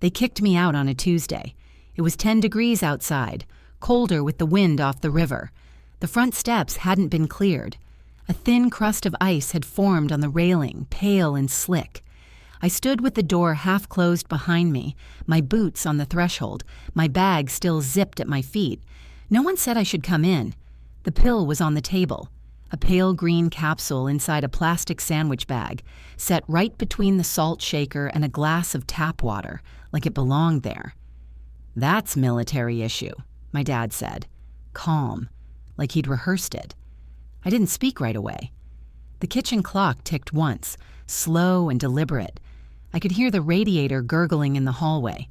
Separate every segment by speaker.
Speaker 1: They kicked me out on a Tuesday. It was 10 degrees outside, colder with the wind off the river. The front steps hadn't been cleared. A thin crust of ice had formed on the railing, pale and slick. I stood with the door half closed behind me, my boots on the threshold, my bag still zipped at my feet. No one said I should come in. The pill was on the table, a pale green capsule inside a plastic sandwich bag, set right between the salt shaker and a glass of tap water, like it belonged there. "That's military issue," my dad said, calm, like he'd rehearsed it. I didn't speak right away. The kitchen clock ticked once, slow and deliberate. I could hear the radiator gurgling in the hallway.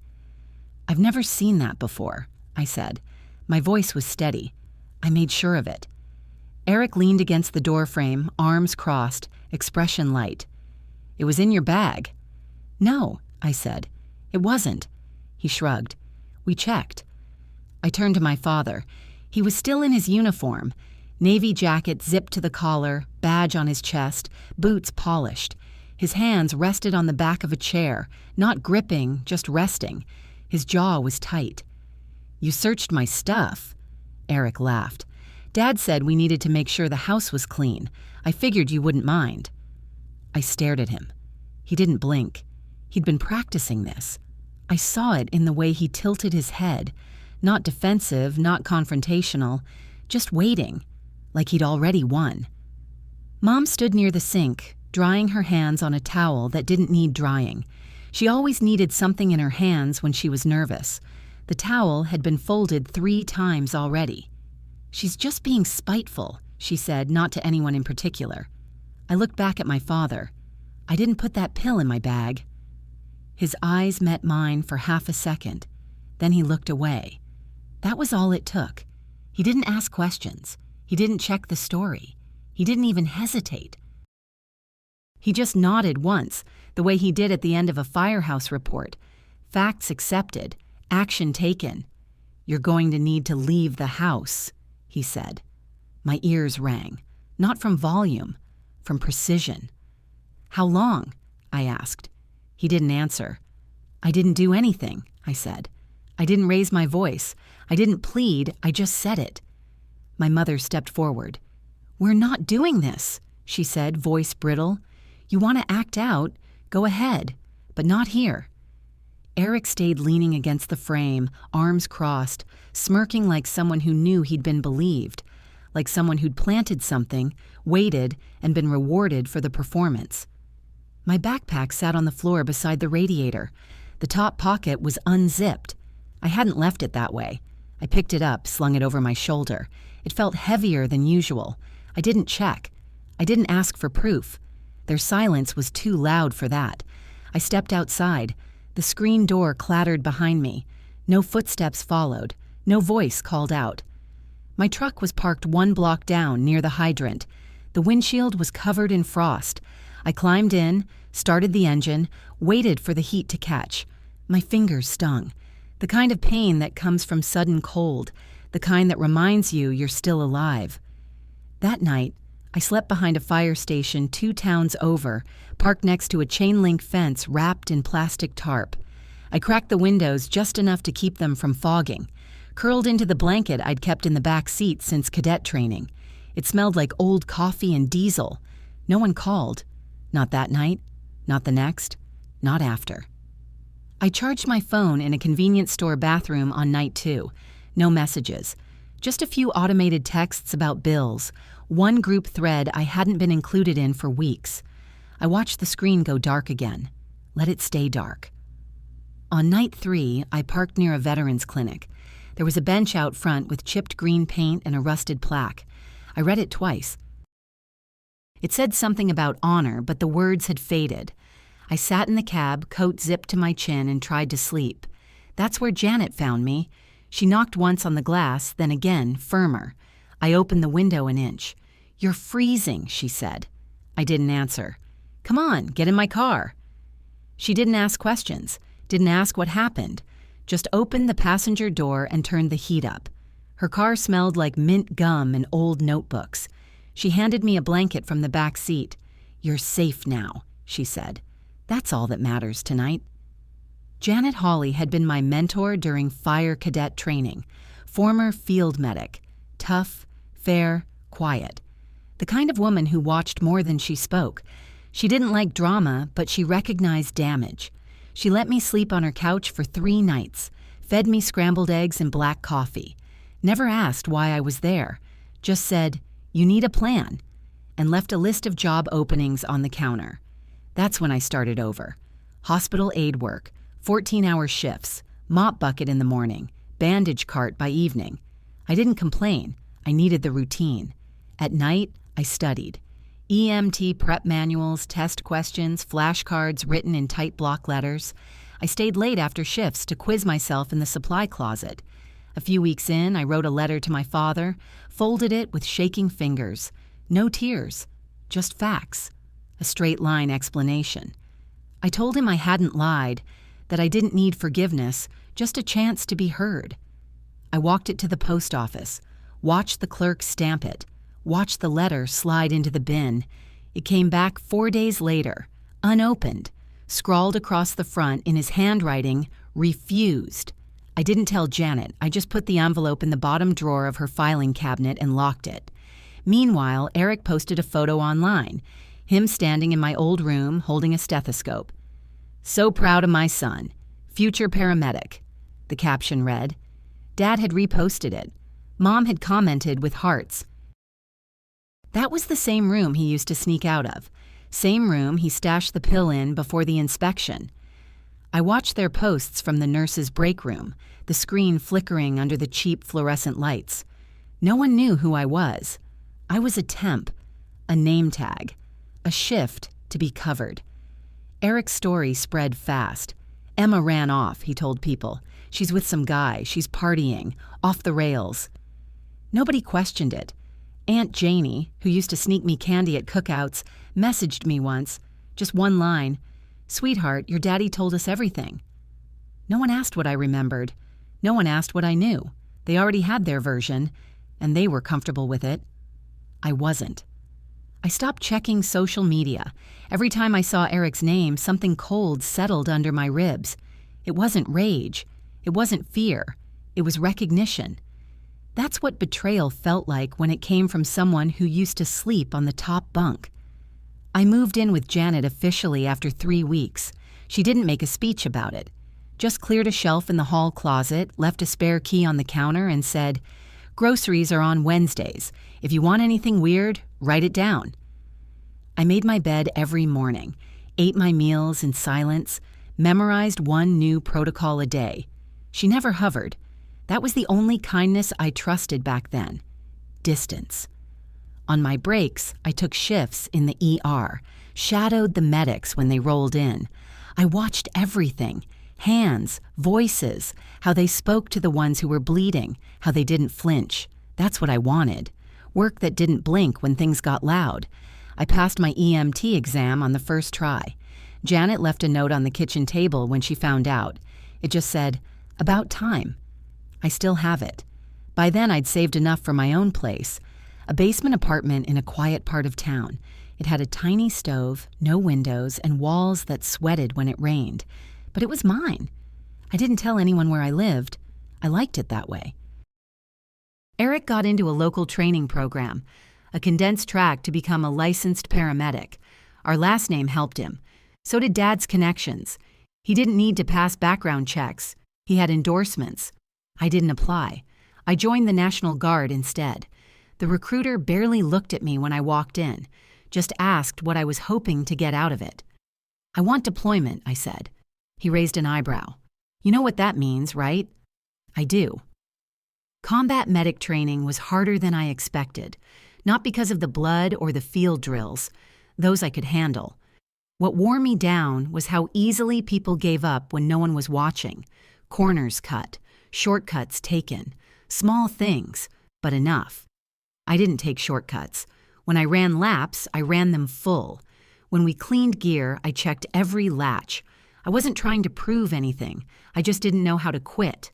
Speaker 1: "I've never seen that before," I said. My voice was steady. I made sure of it. Eric leaned against the doorframe, arms crossed, expression light. "It was in your bag." "No," I said. "It wasn't." He shrugged. "We checked." I turned to my father. He was still in his uniform, navy jacket zipped to the collar, badge on his chest, boots polished. His hands rested on the back of a chair, not gripping, just resting. His jaw was tight. "You searched my stuff." Eric laughed. "Dad said we needed to make sure the house was clean. I figured you wouldn't mind." I stared at him. He didn't blink. He'd been practicing this. I saw it in the way he tilted his head, not defensive, not confrontational, just waiting, like he'd already won. Mom stood near the sink, drying her hands on a towel that didn't need drying. She always needed something in her hands when she was nervous. The towel had been folded 3 times already. "She's just being spiteful," she said, not to anyone in particular. I looked back at my father. "I didn't put that pill in my bag." His eyes met mine for half a second. Then he looked away. That was all it took. He didn't ask questions. He didn't check the story. He didn't even hesitate. He just nodded once, the way he did at the end of a firehouse report. Facts accepted, action taken. "You're going to need to leave the house," he said. My ears rang, not from volume, from precision. "How long?" I asked. He didn't answer. "I didn't do anything," I said. I didn't raise my voice. I didn't plead, I just said it. My mother stepped forward. "We're not doing this," she said, voice brittle. "You want to act out? Go ahead, but not here." Eric stayed leaning against the frame, arms crossed, smirking like someone who knew he'd been believed, like someone who'd planted something, waited, and been rewarded for the performance. My backpack sat on the floor beside the radiator. The top pocket was unzipped. I hadn't left it that way. I picked it up, slung it over my shoulder. It felt heavier than usual. I didn't check. I didn't ask for proof. Their silence was too loud for that. I stepped outside. The screen door clattered behind me. No footsteps followed. No voice called out. My truck was parked 1 block down near the hydrant. The windshield was covered in frost. I climbed in, started the engine, waited for the heat to catch. My fingers stung. The kind of pain that comes from sudden cold, the kind that reminds you you're still alive. That night, I slept behind a fire station 2 towns over, parked next to a chain-link fence wrapped in plastic tarp. I cracked the windows just enough to keep them from fogging, curled into the blanket I'd kept in the back seat since cadet training. It smelled like old coffee and diesel. No one called. Not that night, not the next, not after. I charged my phone in a convenience store bathroom on night 2. No messages. Just a few automated texts about bills. One group thread I hadn't been included in for weeks. I watched the screen go dark again. Let it stay dark. On night 3, I parked near a veterans clinic. There was a bench out front with chipped green paint and a rusted plaque. I read it twice. It said something about honor, but the words had faded. I sat in the cab, coat zipped to my chin, and tried to sleep. That's where Janet found me. She knocked once on the glass, then again, firmer. I opened the window an inch. "You're freezing," she said. I didn't answer. "Come on, get in my car." She didn't ask questions, didn't ask what happened, just opened the passenger door and turned the heat up. Her car smelled like mint gum and old notebooks. She handed me a blanket from the back seat. "You're safe now," she said. "That's all that matters tonight." Janet Hawley had been my mentor during fire cadet training, former field medic, tough, fair, quiet. The kind of woman who watched more than she spoke. She didn't like drama, but she recognized damage. She let me sleep on her couch for 3 nights, fed me scrambled eggs and black coffee. Never asked why I was there, just said, "You need a plan," and left a list of job openings on the counter. That's when I started over. Hospital aid work, 14-hour shifts, mop bucket in the morning, bandage cart by evening. I didn't complain. I needed the routine. At night, I studied. EMT prep manuals, test questions, flashcards written in tight block letters. I stayed late after shifts to quiz myself in the supply closet. A few weeks in, I wrote a letter to my father, folded it with shaking fingers. No tears, just facts. A straight-line explanation. I told him I hadn't lied, that I didn't need forgiveness, just a chance to be heard. I walked it to the post office, watched the clerk stamp it, watched the letter slide into the bin. It came back 4 days later, unopened, scrawled across the front in his handwriting, "Refused." I didn't tell Janet. I just put the envelope in the bottom drawer of her filing cabinet and locked it. Meanwhile, Eric posted a photo online, him standing in my old room holding a stethoscope. "So proud of my son. Future paramedic." The caption read. Dad had reposted it. Mom had commented with hearts. That was the same room he used to sneak out of. Same room he stashed the pill in before the inspection. I watched their posts from the nurse's break room, the screen flickering under the cheap fluorescent lights. No one knew who I was. I was a temp, a name tag, a shift to be covered. Eric's story spread fast. Emma ran off, he told people. She's with some guy, she's partying, off the rails. Nobody questioned it. Aunt Janie, who used to sneak me candy at cookouts, messaged me once, just one line, "Sweetheart, your daddy told us everything." No one asked what I remembered. No one asked what I knew. They already had their version, and they were comfortable with it. I wasn't. I stopped checking social media. Every time I saw Eric's name, something cold settled under my ribs. It wasn't rage. It wasn't fear. It was recognition. That's what betrayal felt like when it came from someone who used to sleep on the top bunk. I moved in with Janet officially after 3 weeks. She didn't make a speech about it. Just cleared a shelf in the hall closet, left a spare key on the counter, and said, "Groceries are on Wednesdays. If you want anything weird, write it down." I made my bed every morning, ate my meals in silence, memorized one new protocol a day. She never hovered. That was the only kindness I trusted back then. Distance. On my breaks, I took shifts in the ER, shadowed the medics when they rolled in. I watched everything. Hands, voices, how they spoke to the ones who were bleeding, how they didn't flinch. That's what I wanted. Work that didn't blink when things got loud. I passed my EMT exam on the first try. Janet left a note on the kitchen table when she found out. It just said, "About time." I still have it. By then I'd saved enough for my own place, a basement apartment in a quiet part of town. It had a tiny stove, no windows, and walls that sweated when it rained. But it was mine. I didn't tell anyone where I lived. I liked it that way. Eric got into a local training program, a condensed track to become a licensed paramedic. Our last name helped him. So did Dad's connections. He didn't need to pass background checks. He had endorsements. I didn't apply. I joined the National Guard instead. The recruiter barely looked at me when I walked in, just asked what I was hoping to get out of it. "I want deployment," I said. He raised an eyebrow. "You know what that means, right?" "I do." Combat medic training was harder than I expected, not because of the blood or the field drills. Those I could handle. What wore me down was how easily people gave up when no one was watching. Corners cut, shortcuts taken, small things, but enough. I didn't take shortcuts. When I ran laps, I ran them full. When we cleaned gear, I checked every latch. I wasn't trying to prove anything. I just didn't know how to quit.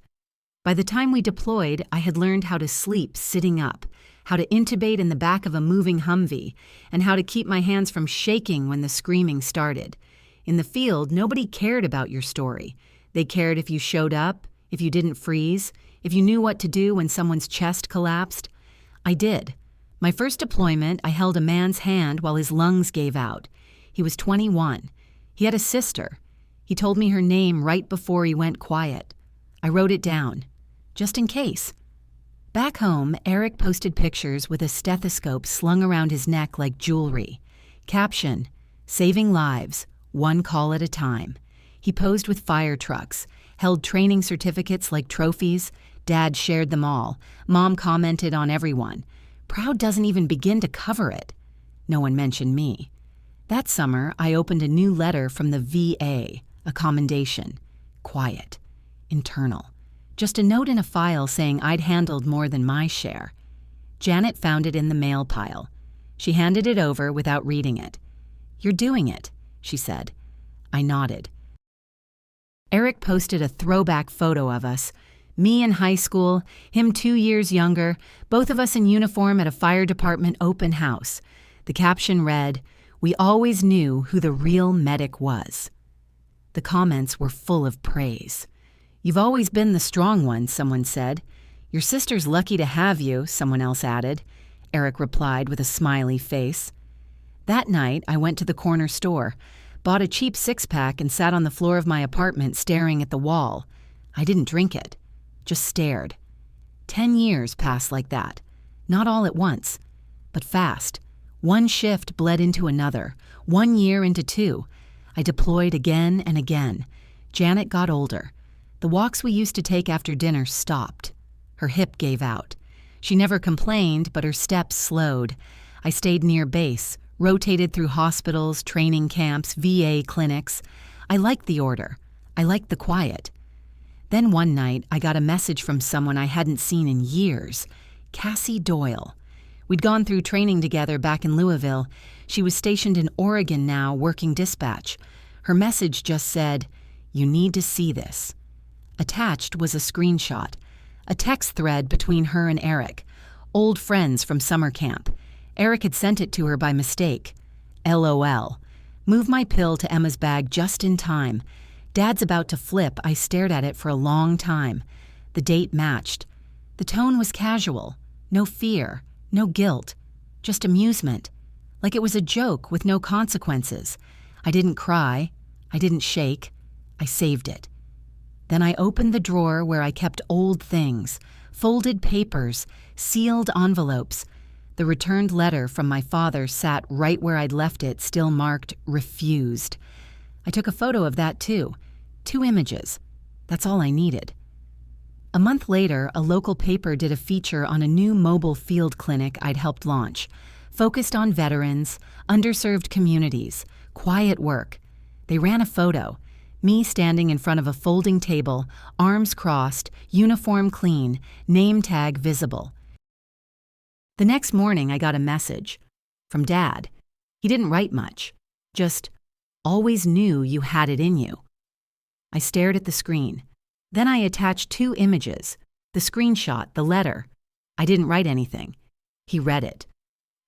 Speaker 1: By the time we deployed, I had learned how to sleep sitting up, how to intubate in the back of a moving Humvee, and how to keep my hands from shaking when the screaming started. In the field, nobody cared about your story. They cared if you showed up, if you didn't freeze, if you knew what to do when someone's chest collapsed. I did. My first deployment, I held a man's hand while his lungs gave out. He was 21. He had a sister. He told me her name right before he went quiet. I wrote it down, just in case. Back home, Eric posted pictures with a stethoscope slung around his neck like jewelry. Caption, "Saving lives, one call at a time." He posed with fire trucks, held training certificates like trophies. Dad shared them all. Mom commented on everyone. Proud doesn't even begin to cover it. No one mentioned me. That summer, I opened a new letter from the VA, a commendation. Quiet. Internal. Just a note in a file saying I'd handled more than my share. Janet found it in the mail pile. She handed it over without reading it. "You're doing it," she said. I nodded. Eric posted a throwback photo of us. Me in high school, him 2 years younger, both of us in uniform at a fire department open house. The caption read, "We always knew who the real medic was." The comments were full of praise. "You've always been the strong one," someone said. "Your sister's lucky to have you," someone else added. Eric replied with a smiley face. That night, I went to the corner store, bought a cheap six-pack and sat on the floor of my apartment staring at the wall. I didn't drink it, just stared. 10 years passed like that, not all at once, but fast. One shift bled into another, 1 year into 2. I deployed again and again. Janet got older. The walks we used to take after dinner stopped. Her hip gave out. She never complained, but her steps slowed. I stayed near base, rotated through hospitals, training camps, VA clinics. I liked the order. I liked the quiet. Then one night, I got a message from someone I hadn't seen in years. Cassie Doyle. We'd gone through training together back in Louisville. She was stationed in Oregon now, working dispatch. Her message just said, "You need to see this." Attached was a screenshot, a text thread between her and Eric, old friends from summer camp. Eric had sent it to her by mistake. LOL. Move my pill to Emma's bag just in time. Dad's about to flip. I stared at it for a long time. The date matched. The tone was casual. No fear, no guilt, just amusement. Like it was a joke with no consequences. I didn't cry. I didn't shake. I saved it. Then I opened the drawer where I kept old things, folded papers, sealed envelopes. The returned letter from my father sat right where I'd left it, still marked refused. I took a photo of that too. 2 images. That's all I needed. A month later, a local paper did a feature on a new mobile field clinic I'd helped launch, focused on veterans, underserved communities, quiet work. They ran a photo, me standing in front of a folding table, arms crossed, uniform clean, name tag visible. The next morning, I got a message from Dad. He didn't write much, just, "Always knew you had it in you." I stared at the screen. Then I attached 2 images, the screenshot, the letter. I didn't write anything. He read it.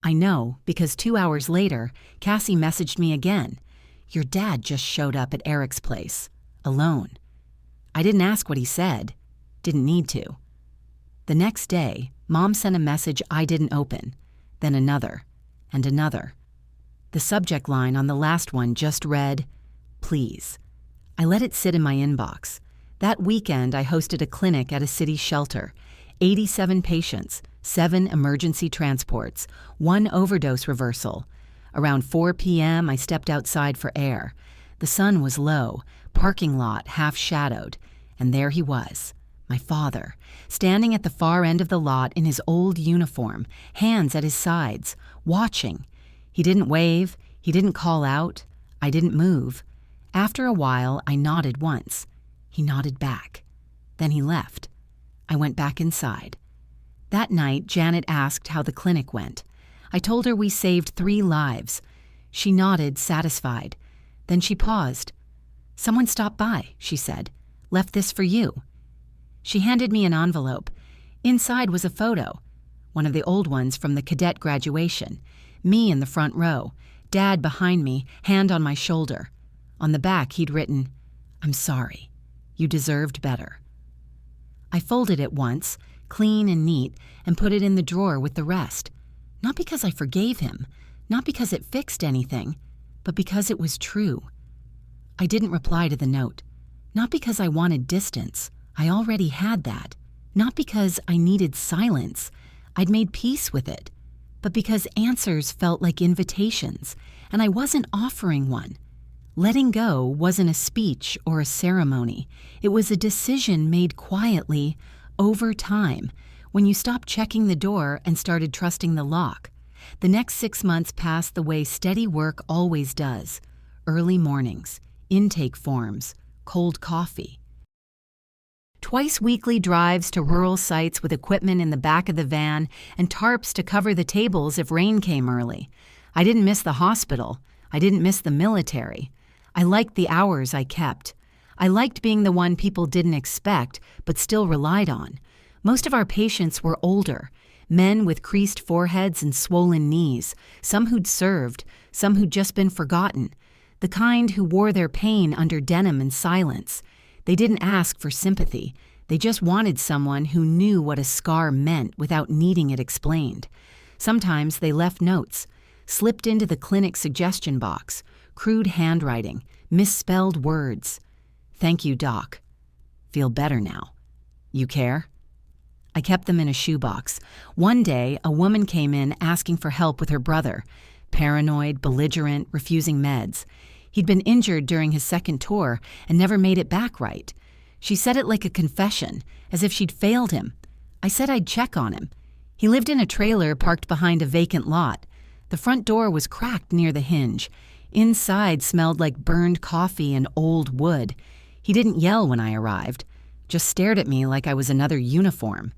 Speaker 1: I know, because 2 hours later, Cassie messaged me again. "Your dad just showed up at Eric's place, alone." I didn't ask what he said. Didn't need to. The next day, Mom sent a message I didn't open, then another, and another. The subject line on the last one just read, "Please." I let it sit in my inbox. That weekend, I hosted a clinic at a city shelter. 87 patients, 7 emergency transports, 1 overdose reversal. Around 4 p.m., I stepped outside for air. The sun was low, parking lot half-shadowed, and there he was, my father, standing at the far end of the lot in his old uniform, hands at his sides, watching. He didn't wave, he didn't call out, I didn't move. After a while, I nodded once. He nodded back. Then he left. I went back inside. That night, Janet asked how the clinic went. I told her we saved 3 lives. She nodded, satisfied. Then she paused. "Someone stopped by," she said. "Left this for you." She handed me an envelope. Inside was a photo, one of the old ones from the cadet graduation. Me in the front row, Dad behind me, hand on my shoulder. On the back, he'd written, "I'm sorry. You deserved better." I folded it once, clean and neat, and put it in the drawer with the rest. Not because I forgave him, not because it fixed anything, but because it was true. I didn't reply to the note. Not because I wanted distance. I already had that. Not because I needed silence. I'd made peace with it. But because answers felt like invitations, and I wasn't offering one. Letting go wasn't a speech or a ceremony. It was a decision made quietly, over time, when you stopped checking the door and started trusting the lock. The next 6 months passed the way steady work always does. Early mornings, intake forms, cold coffee. Twice weekly drives to rural sites with equipment in the back of the van and tarps to cover the tables if rain came early. I didn't miss the hospital. I didn't miss the military. I liked the hours I kept. I liked being the one people didn't expect but still relied on. Most of our patients were older, men with creased foreheads and swollen knees, some who'd served, some who'd just been forgotten, the kind who wore their pain under denim in silence. They didn't ask for sympathy. They just wanted someone who knew what a scar meant without needing it explained. Sometimes they left notes, slipped into the clinic suggestion box, crude handwriting, misspelled words. "Thank you, Doc. Feel better now. You care?" I kept them in a shoebox. One day, a woman came in asking for help with her brother. Paranoid, belligerent, refusing meds. He'd been injured during his second tour and never made it back right. She said it like a confession, as if she'd failed him. I said I'd check on him. He lived in a trailer parked behind a vacant lot. The front door was cracked near the hinge. Inside smelled like burned coffee and old wood. He didn't yell when I arrived, just stared at me like I was another uniform.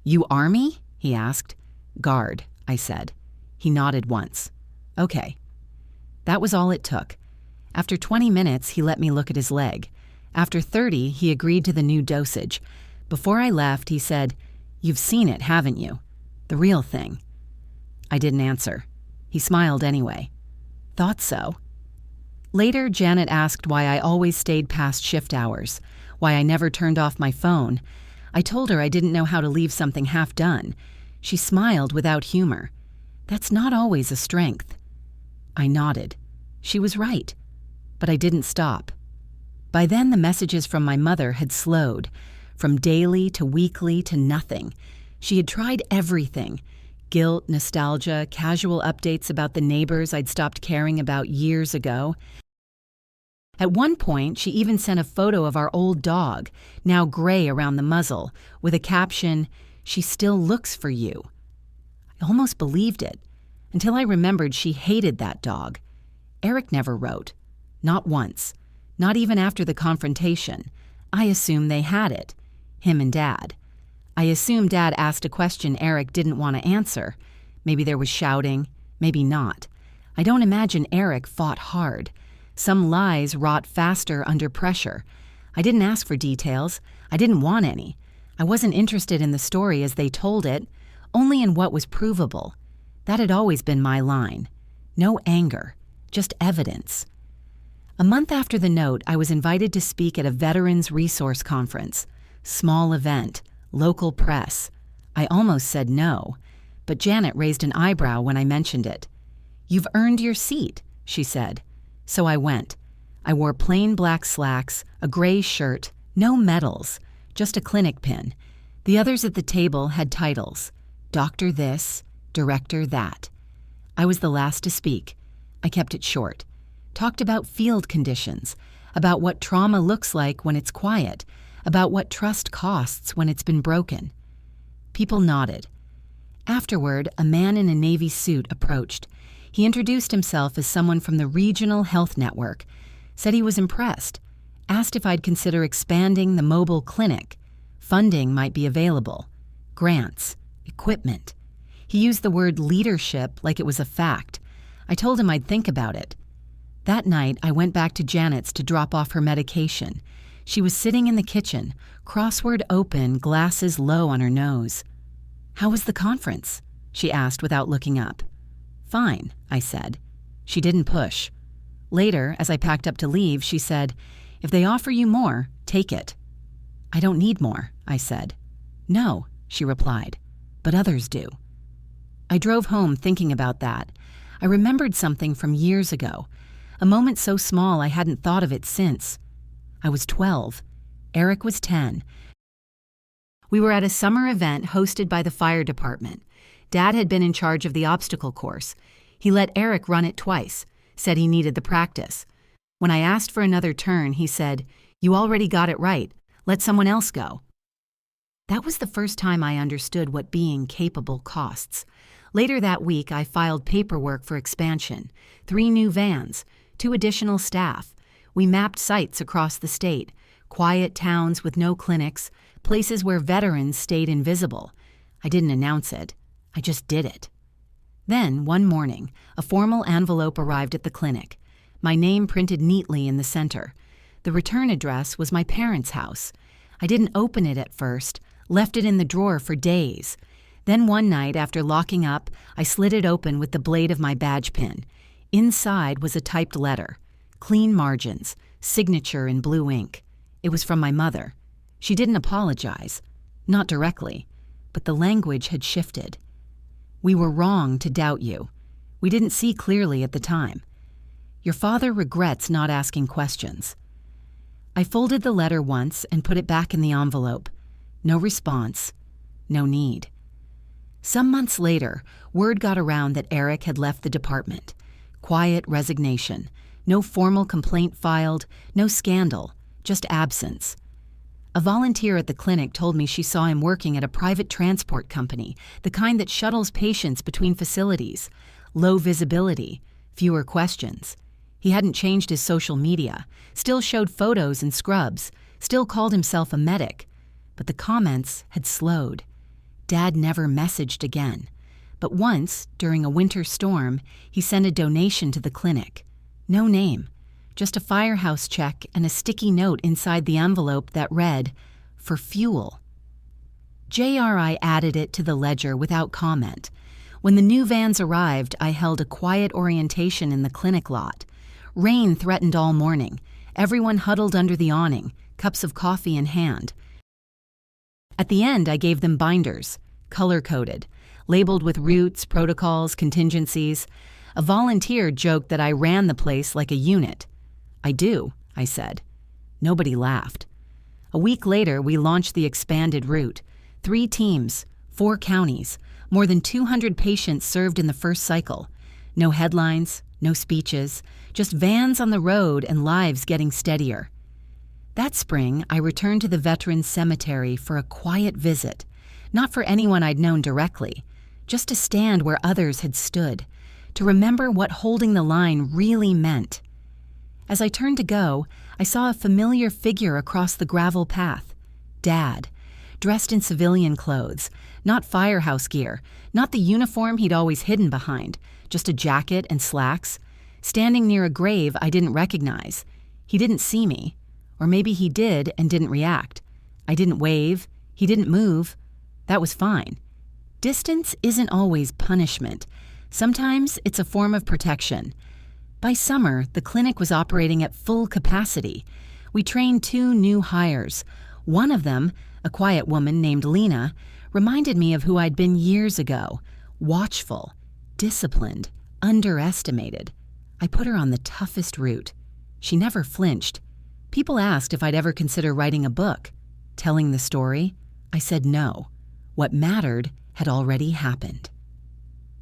Speaker 1: "You Army?" he asked. "Guard," I said. He nodded once. "Okay." That was all it took. After 20 minutes, he let me look at his leg. After 30, he agreed to the new dosage. Before I left, he said, "You've seen it, haven't you? The real thing." I didn't answer. He smiled anyway. "Thought so." Later, Janet asked why I always stayed past shift hours, why I never turned off my phone. I told her I didn't know how to leave something half done. She smiled without humor. That's not always a strength. I nodded. She was right. But I didn't stop. By then, the messages from my mother had slowed, from daily to weekly to nothing. She had tried everything. Guilt, nostalgia, casual updates about the neighbors I'd stopped caring about years ago. At one point, she even sent a photo of our old dog, now gray around the muzzle, with a caption, "She still looks for you." I almost believed it, until I remembered she hated that dog. Eric never wrote. Not once. Not even after the confrontation. I assumed they had it. Him and Dad. I assumed Dad asked a question Eric didn't want to answer. Maybe there was shouting, maybe not. I don't imagine Eric fought hard. Some lies rot faster under pressure. I didn't ask for details. I didn't want any. I wasn't interested in the story as they told it, only in what was provable. That had always been my line. No anger, just evidence. A month after the note, I was invited to speak at a Veterans Resource Conference. Small event, local press. I almost said no, but Janet raised an eyebrow when I mentioned it. "You've earned your seat," she said. So I went. I wore plain black slacks, a gray shirt, no medals, just a clinic pin. The others at the table had titles. Doctor this, Director that. I was the last to speak. I kept it short. Talked about field conditions, about what trauma looks like when it's quiet, about what trust costs when it's been broken. People nodded. Afterward, a man in a Navy suit approached. He introduced himself as someone from the Regional Health Network, said he was impressed, asked if I'd consider expanding the mobile clinic. Funding might be available. Grants. Equipment. He used the word leadership like it was a fact. I told him I'd think about it. That night, I went back to Janet's to drop off her medication. She was sitting in the kitchen, crossword open, glasses low on her nose. "How was the conference?" she asked without looking up. "Fine," I said. She didn't push. Later, as I packed up to leave, she said, "If they offer you more, take it. "I don't need more," I said. "No," she replied, "but others do." I drove home thinking about that. I remembered something from years ago, a moment so small I hadn't thought of it since. I was 12. Eric was 10. We were at a summer event hosted by the fire department. Dad had been in charge of the obstacle course. He let Eric run it twice, said he needed the practice. When I asked for another turn, he said, "You already got it right. Let someone else go." That was the first time I understood what being capable costs. Later that week, I filed paperwork for expansion, 3 new vans, 2 additional staff. We mapped sites across the state, quiet towns with no clinics, places where veterans stayed invisible. I didn't announce it. I just did it. Then, one morning, a formal envelope arrived at the clinic, my name printed neatly in the center. The return address was my parents' house. I didn't open it at first, left it in the drawer for days. Then one night, after locking up, I slid it open with the blade of my badge pin. Inside was a typed letter, clean margins, signature in blue ink. It was from my mother. She didn't apologize, not directly, but the language had shifted. "We were wrong to doubt you. We didn't see clearly at the time. Your father regrets not asking questions." I folded the letter once and put it back in the envelope. No response, no need. Some months later, word got around that Eric had left the department. Quiet resignation, no formal complaint filed, no scandal, just absence. A volunteer at the clinic told me she saw him working at a private transport company, the kind that shuttles patients between facilities. Low visibility, fewer questions. He hadn't changed his social media, still showed photos in scrubs, still called himself a medic. But the comments had slowed. Dad never messaged again. But once, during a winter storm, he sent a donation to the clinic. No name, just a firehouse check and a sticky note inside the envelope that read, "For fuel." JRI added it to the ledger without comment. When the new vans arrived, I held a quiet orientation in the clinic lot. Rain threatened all morning. Everyone huddled under the awning, cups of coffee in hand. At the end, I gave them binders, color-coded, labeled with routes, protocols, contingencies. A volunteer joked that I ran the place like a unit. "I do," I said. Nobody laughed. A week later, we launched the expanded route. 3 teams, 4 counties, more than 200 patients served in the first cycle. No headlines, no speeches, just vans on the road and lives getting steadier. That spring, I returned to the Veterans Cemetery for a quiet visit, not for anyone I'd known directly, just to stand where others had stood, to remember what holding the line really meant. As I turned to go, I saw a familiar figure across the gravel path. Dad, dressed in civilian clothes, not firehouse gear, not the uniform he'd always hidden behind, just a jacket and slacks, standing near a grave I didn't recognize. He didn't see me. Or maybe he did and didn't react. I didn't wave. He didn't move. That was fine. Distance isn't always punishment. Sometimes it's a form of protection. By summer, the clinic was operating at full capacity. We trained 2 new hires. One of them, a quiet woman named Lena, reminded me of who I'd been years ago. Watchful, disciplined, underestimated. I put her on the toughest route. She never flinched. People asked if I'd ever consider writing a book. Telling the story, I said no. What mattered had already happened.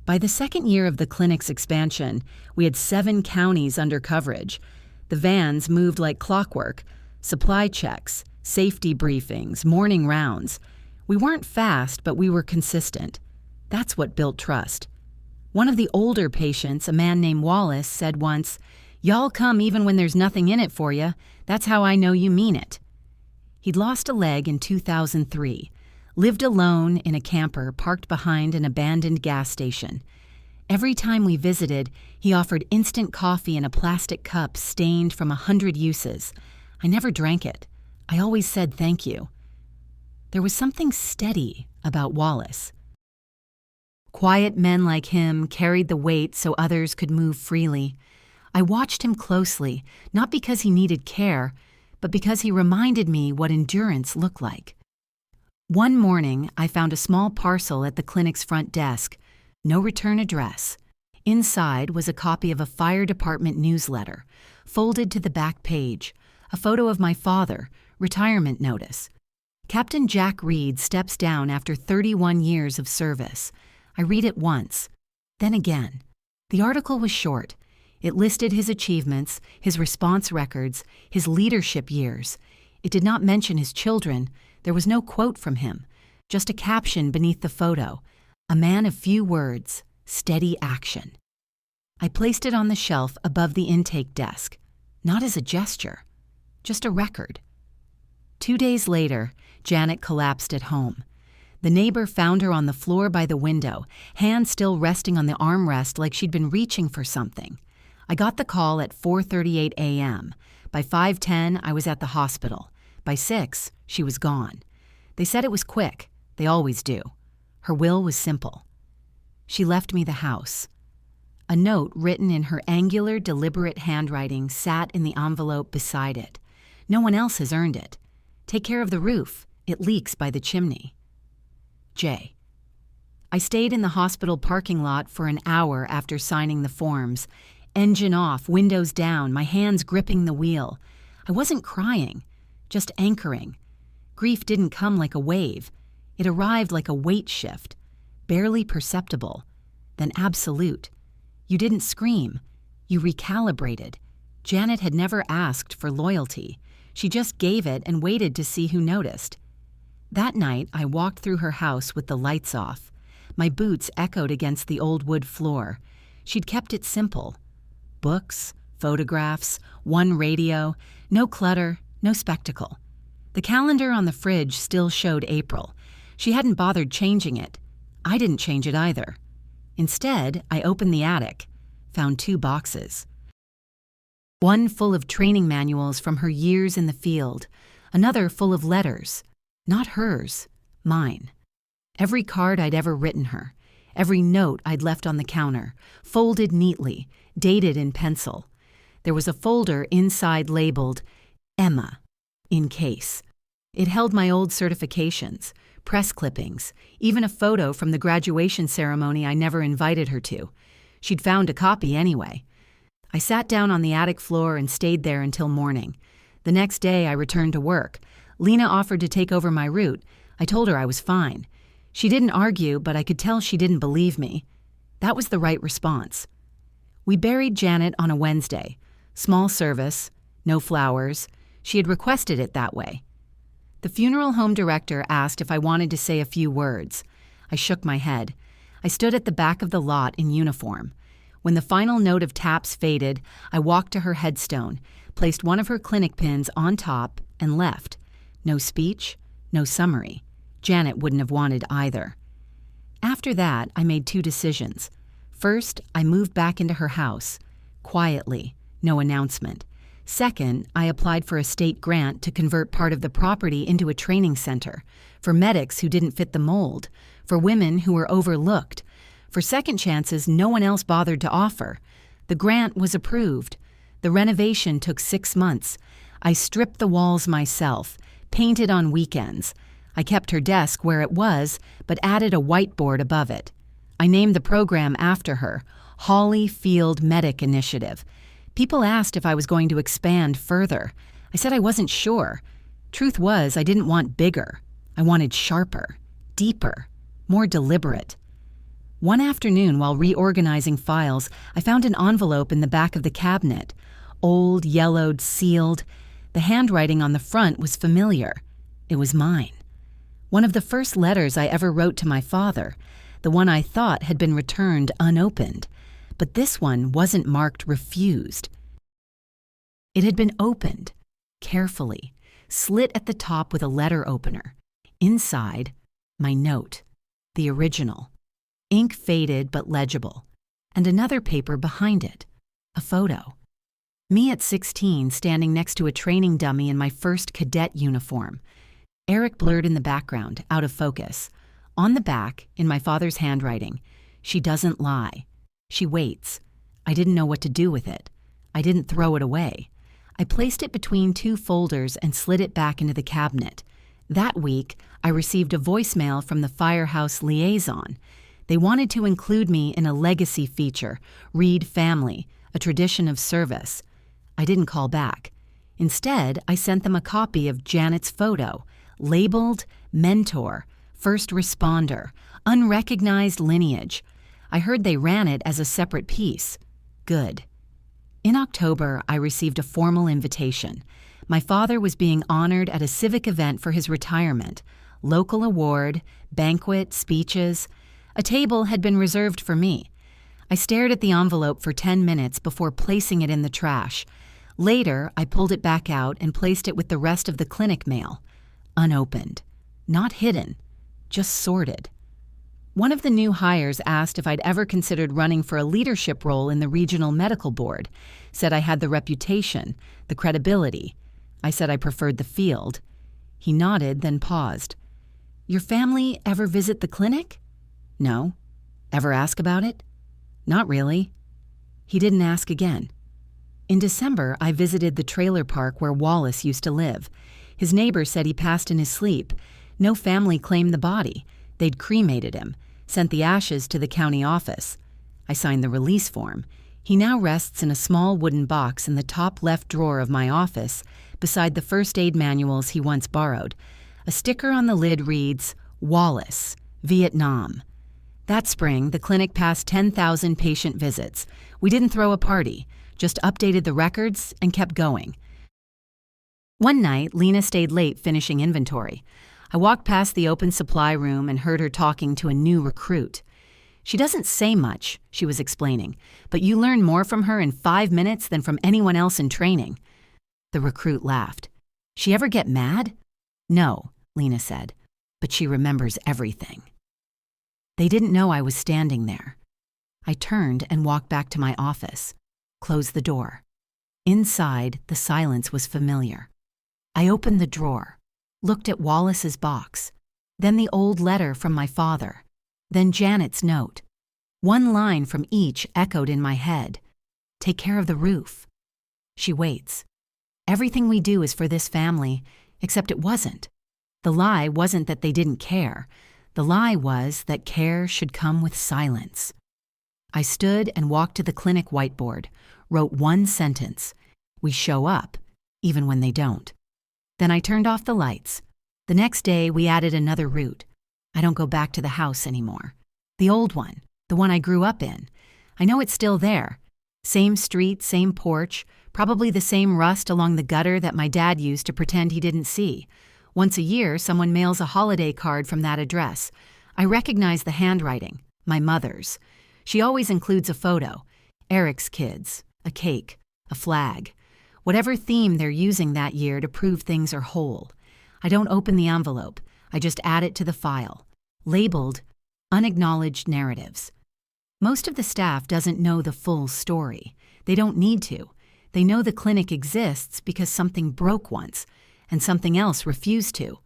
Speaker 1: By the second year of the clinic's expansion, we had 7 counties under coverage. The vans moved like clockwork. Supply checks, safety briefings, morning rounds. We weren't fast, but we were consistent. That's what built trust. One of the older patients, a man named Wallace, said once, "Y'all come even when there's nothing in it for you. That's how I know you mean it." He'd lost a leg in 2003, lived alone in a camper parked behind an abandoned gas station. Every time we visited, he offered instant coffee in a plastic cup stained from 100 uses. I never drank it. I always said thank you. There was something steady about Wallace. Quiet men like him carried the weight so others could move freely. I watched him closely, not because he needed care, but because he reminded me what endurance looked like. One morning, I found a small parcel at the clinic's front desk. No return address. Inside was a copy of a fire department newsletter, folded to the back page, a photo of my father, retirement notice. Captain Jack Reed steps down after 31 years of service. I read it once, then again. The article was short. It listed his achievements, his response records, his leadership years. It did not mention his children. There was no quote from him, just a caption beneath the photo. A man of few words, steady action. I placed it on the shelf above the intake desk, not as a gesture, just a record. 2 days later, Janet collapsed at home. The neighbor found her on the floor by the window, hand still resting on the armrest like she'd been reaching for something. I got the call at 4:38 a.m. By 5:10, I was at the hospital. By 6, she was gone. They said it was quick. They always do. Her will was simple. She left me the house. A note written in her angular, deliberate handwriting sat in the envelope beside it. No one else has earned it. Take care of the roof. It leaks by the chimney. J. I stayed in the hospital parking lot for an hour after signing the forms. Engine off, windows down, my hands gripping the wheel. I wasn't crying, just anchoring. Grief didn't come like a wave. It arrived like a weight shift, barely perceptible, then absolute. You didn't scream. You recalibrated. Janet had never asked for loyalty. She just gave it and waited to see who noticed. That night, I walked through her house with the lights off. My boots echoed against the old wood floor. She'd kept it simple. Books, photographs, one radio, no clutter, no spectacle. The calendar on the fridge still showed April. She hadn't bothered changing it. I didn't change it either. Instead, I opened the attic, found 2 boxes. One full of training manuals from her years in the field, another full of letters. Not hers, mine. Every card I'd ever written her, every note I'd left on the counter, folded neatly, dated in pencil. There was a folder inside labeled Emma, in case. It held my old certifications, press clippings, even a photo from the graduation ceremony I never invited her to. She'd found a copy anyway. I sat down on the attic floor and stayed there until morning. The next day, I returned to work. Lena offered to take over my route. I told her I was fine. She didn't argue, but I could tell she didn't believe me. That was the right response. We buried Janet on a Wednesday. Small service, no flowers. She had requested it that way. The funeral home director asked if I wanted to say a few words. I shook my head. I stood at the back of the lot in uniform. When the final note of taps faded, I walked to her headstone, placed one of her clinic pins on top, and left. No speech, no summary. Janet wouldn't have wanted either. After that, I made 2 decisions. First, I moved back into her house, quietly, no announcement. Second, I applied for a state grant to convert part of the property into a training center, for medics who didn't fit the mold, for women who were overlooked, for second chances no one else bothered to offer. The grant was approved. The renovation took 6 months. I stripped the walls myself, painted on weekends. I kept her desk where it was, but added a whiteboard above it. I named the program after her, Holly Field Medic Initiative. People asked if I was going to expand further. I said I wasn't sure. Truth was, I didn't want bigger. I wanted sharper, deeper, more deliberate. One afternoon, while reorganizing files, I found an envelope in the back of the cabinet. Old, yellowed, sealed. The handwriting on the front was familiar. It was mine. One of the first letters I ever wrote to my father, the one I thought had been returned unopened. But this one wasn't marked refused. It had been opened, carefully, slit at the top with a letter opener. Inside, my note, the original, ink faded but legible, and another paper behind it, a photo. Me at 16 standing next to a training dummy in my first cadet uniform. Eric blurred in the background, out of focus. On the back, in my father's handwriting, "She doesn't lie. She waits." I didn't know what to do with it. I didn't throw it away. I placed it between two folders and slid it back into the cabinet. That week, I received a voicemail from the firehouse liaison. They wanted to include me in a legacy feature, Read Family, a tradition of service. I didn't call back. Instead, I sent them a copy of Janet's photo, labeled Mentor, First Responder, Unrecognized Lineage. I heard they ran it as a separate piece. Good. In October, I received a formal invitation. My father was being honored at a civic event for his retirement. Local award, banquet, speeches. A table had been reserved for me. I stared at the envelope for 10 minutes before placing it in the trash. Later, I pulled it back out and placed it with the rest of the clinic mail. Unopened. Not hidden. Just sorted. One of the new hires asked if I'd ever considered running for a leadership role in the regional medical board. Said I had the reputation, the credibility. I said I preferred the field. He nodded, then paused. Your family ever visit the clinic? No. Ever ask about it? Not really. He didn't ask again. In December, I visited the trailer park where Wallace used to live. His neighbor said he passed in his sleep. No family claimed the body. They'd cremated him, sent the ashes to the county office. I signed the release form. He now rests in a small wooden box in the top left drawer of my office, beside the first aid manuals he once borrowed. A sticker on the lid reads, Wallace, Vietnam. That spring, the clinic passed 10,000 patient visits. We didn't throw a party, just updated the records and kept going. One night, Lena stayed late finishing inventory. I walked past the open supply room and heard her talking to a new recruit. She doesn't say much, she was explaining, but you learn more from her in 5 minutes than from anyone else in training. The recruit laughed. She ever get mad? No, Lena said, but she remembers everything. They didn't know I was standing there. I turned and walked back to my office, closed the door. Inside, the silence was familiar. I opened the drawer, looked at Wallace's box, then the old letter from my father, then Janet's note. One line from each echoed in my head. Take care of the roof. She waits. Everything we do is for this family, except it wasn't. The lie wasn't that they didn't care. The lie was that care should come with silence. I stood and walked to the clinic whiteboard, wrote one sentence. We show up, even when they don't. Then I turned off the lights. The next day, we added another route. I don't go back to the house anymore. The old one, the one I grew up in. I know it's still there. Same street, same porch, probably the same rust along the gutter that my dad used to pretend he didn't see. Once a year, someone mails a holiday card from that address. I recognize the handwriting, my mother's. She always includes a photo, Eric's kids, a cake, a flag. Whatever theme they're using that year to prove things are whole. I don't open the envelope. I just add it to the file, labeled Unacknowledged Narratives. Most of the staff doesn't know the full story. They don't need to. They know the clinic exists because something broke once, and something else refused to.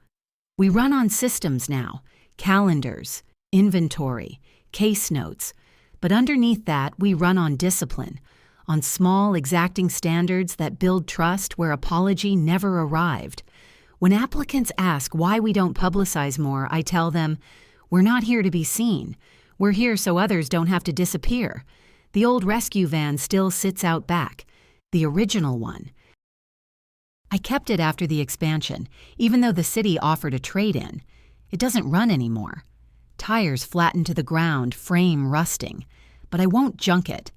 Speaker 1: We run on systems now, calendars, inventory, case notes, but underneath that we run on discipline, on small, exacting standards that build trust where apology never arrived. When applicants ask why we don't publicize more, I tell them, we're not here to be seen. We're here so others don't have to disappear. The old rescue van still sits out back, the original one. I kept it after the expansion, even though the city offered a trade-in. It doesn't run anymore. Tires flattened to the ground, frame rusting. But I won't junk it.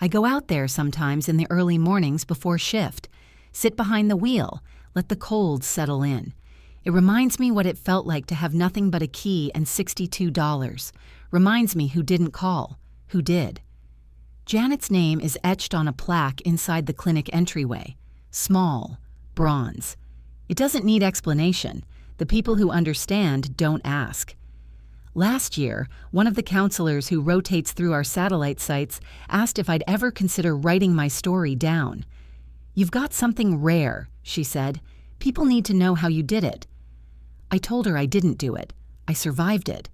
Speaker 1: I go out there sometimes in the early mornings before shift, sit behind the wheel, let the cold settle in. It reminds me what it felt like to have nothing but a key and $62. Reminds me who didn't call, who did. Janet's name is etched on a plaque inside the clinic entryway. Small, bronze. It doesn't need explanation. The people who understand don't ask. Last year, one of the counselors who rotates through our satellite sites asked if I'd ever consider writing my story down. You've got something rare, she said. People need to know how you did it. I told her I didn't do it. I survived it.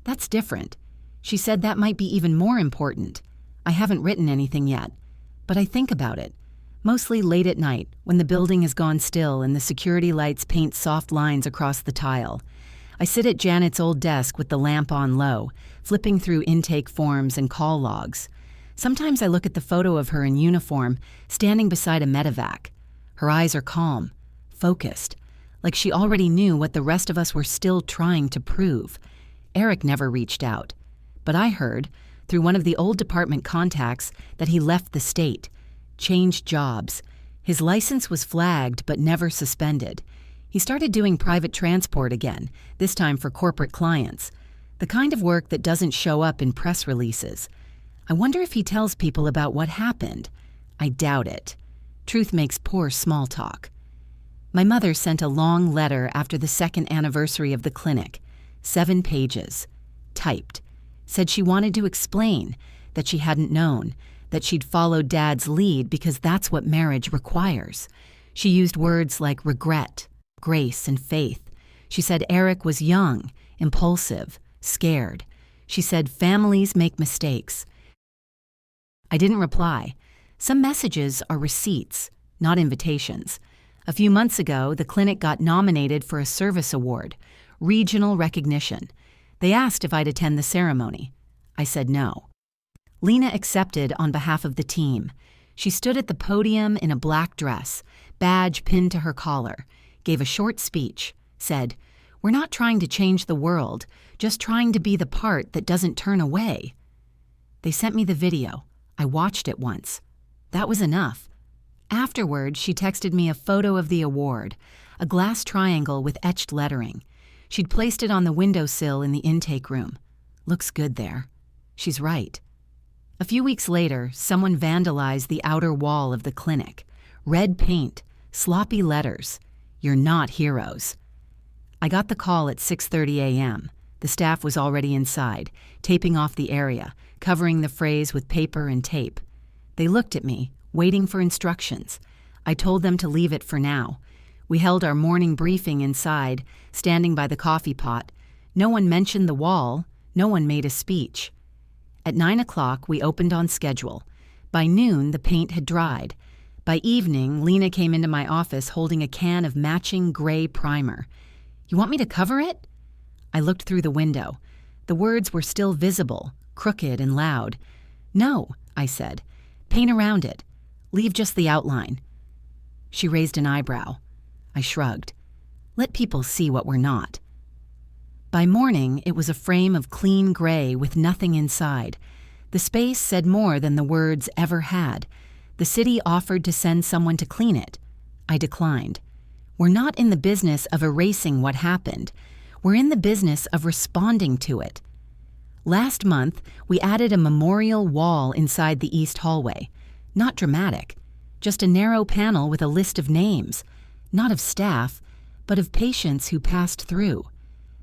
Speaker 1: That's different. She said that might be even more important. I haven't written anything yet, but I think about it. Mostly late at night, when the building has gone still and the security lights paint soft lines across the tile. I sit at Janet's old desk with the lamp on low, flipping through intake forms and call logs. Sometimes I look at the photo of her in uniform, standing beside a medevac. Her eyes are calm, focused, like she already knew what the rest of us were still trying to prove. Eric never reached out, but I heard, through one of the old department contacts, that he left the state, changed jobs. His license was flagged but never suspended. He started doing private transport again, this time for corporate clients, the kind of work that doesn't show up in press releases. I wonder if he tells people about what happened. I doubt it. Truth makes poor small talk. My mother sent a long letter after the second anniversary of the clinic, 7 pages, typed. Said she wanted to explain, that she hadn't known, that she'd followed Dad's lead because that's what marriage requires. She used words like regret, grace, and faith. She said Eric was young, impulsive, scared. She said families make mistakes. I didn't reply. Some messages are receipts, not invitations. A few months ago, the clinic got nominated for a service award, regional recognition. They asked if I'd attend the ceremony. I said no. Lena accepted on behalf of the team. She stood at the podium in a black dress, badge pinned to her collar, gave a short speech, said, "We're not trying to change the world, just trying to be the part that doesn't turn away." They sent me the video. I watched it once. That was enough. Afterward, she texted me a photo of the award, a glass triangle with etched lettering. She'd placed it on the windowsill in the intake room. Looks good there. She's right. A few weeks later, someone vandalized the outer wall of the clinic. Red paint, sloppy letters. "You're not heroes." I got the call at 6:30 a.m. The staff was already inside, taping off the area, covering the phrase with paper and tape. They looked at me, waiting for instructions. I told them to leave it for now. We held our morning briefing inside, standing by the coffee pot. No one mentioned the wall. No one made a speech. At 9 o'clock, we opened on schedule. By noon, the paint had dried. By evening, Lena came into my office holding a can of matching gray primer. "You want me to cover it?" I looked through the window. The words were still visible, crooked and loud. "No," I said. "Paint around it. Leave just the outline." She raised an eyebrow. I shrugged. Let people see what we're not. By morning, it was a frame of clean gray with nothing inside. The space said more than the words ever had. The city offered to send someone to clean it. I declined. We're not in the business of erasing what happened. We're in the business of responding to it. Last month, we added a memorial wall inside the east hallway. Not dramatic, just a narrow panel with a list of names, not of staff, but of patients who passed through.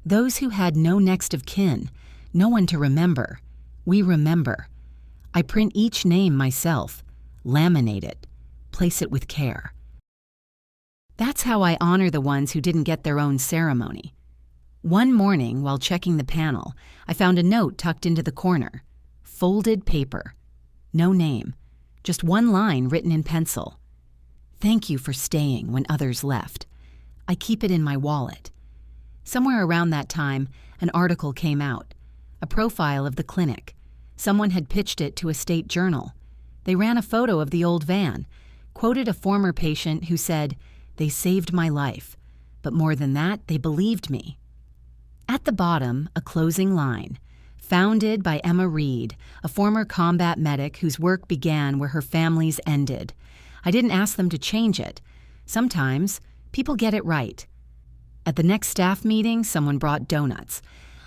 Speaker 1: Those who had no next of kin, no one to remember. We remember. I print each name myself, laminate it, place it with care. That's how I honor the ones who didn't get their own ceremony. One morning, while checking the panel, I found a note tucked into the corner. Folded paper. No name. Just one line written in pencil. "Thank you for staying when others left." I keep it in my wallet. Somewhere around that time, an article came out. A profile of the clinic. Someone had pitched it to a state journal. They ran a photo of the old van, quoted a former patient who said, "They saved my life, but more than that, they believed me." At the bottom, a closing line. Founded by Emma Reed, a former combat medic whose work began where her family's ended. I didn't ask them to change it. Sometimes, people get it right. At the next staff meeting, someone brought donuts.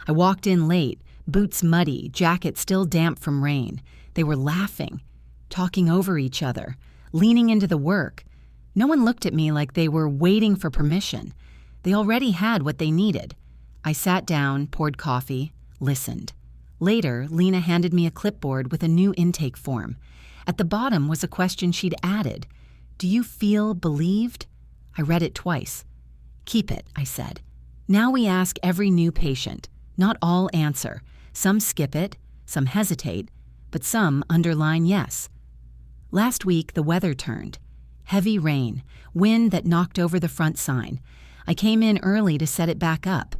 Speaker 1: I walked in late, boots muddy, jacket still damp from rain. They were laughing, talking over each other, leaning into the work. No one looked at me like they were waiting for permission. They already had what they needed. I sat down, poured coffee, listened. Later, Lena handed me a clipboard with a new intake form. At the bottom was a question she'd added. "Do you feel believed?" I read it twice. "Keep it," I said. "Now we ask every new patient. Not all answer. Some skip it, some hesitate, but some underline yes." Last week, the weather turned. Heavy rain, wind that knocked over the front sign. I came in early to set it back up.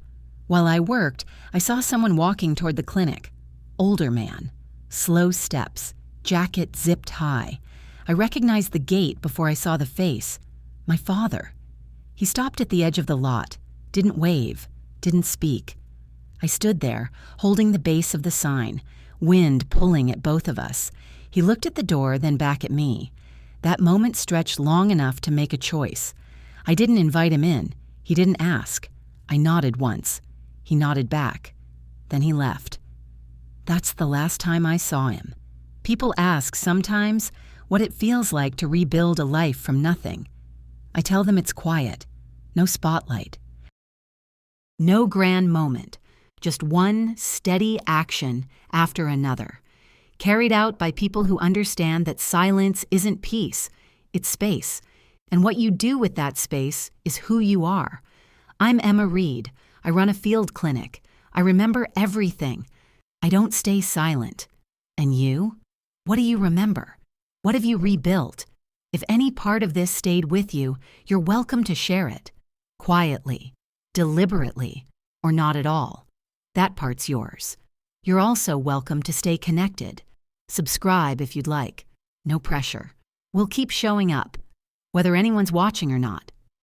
Speaker 1: While I worked, I saw someone walking toward the clinic. Older man. Slow steps, jacket zipped high. I recognized the gait before I saw the face. My father. He stopped at the edge of the lot, didn't wave, didn't speak. I stood there, holding the base of the sign, wind pulling at both of us. He looked at the door, then back at me. That moment stretched long enough to make a choice. I didn't invite him in. He didn't ask. I nodded once. He nodded back. Then he left. That's the last time I saw him. People ask sometimes what it feels like to rebuild a life from nothing. I tell them it's quiet, no spotlight. No grand moment, just one steady action after another, carried out by people who understand that silence isn't peace, it's space, and what you do with that space is who you are. I'm Emma Reed. I run a field clinic. I remember everything. I don't stay silent. And you? What do you remember? What have you rebuilt? If any part of this stayed with you, you're welcome to share it. Quietly, deliberately, or not at all. That part's yours. You're also welcome to stay connected. Subscribe if you'd like. No pressure. We'll keep showing up, whether anyone's watching or not.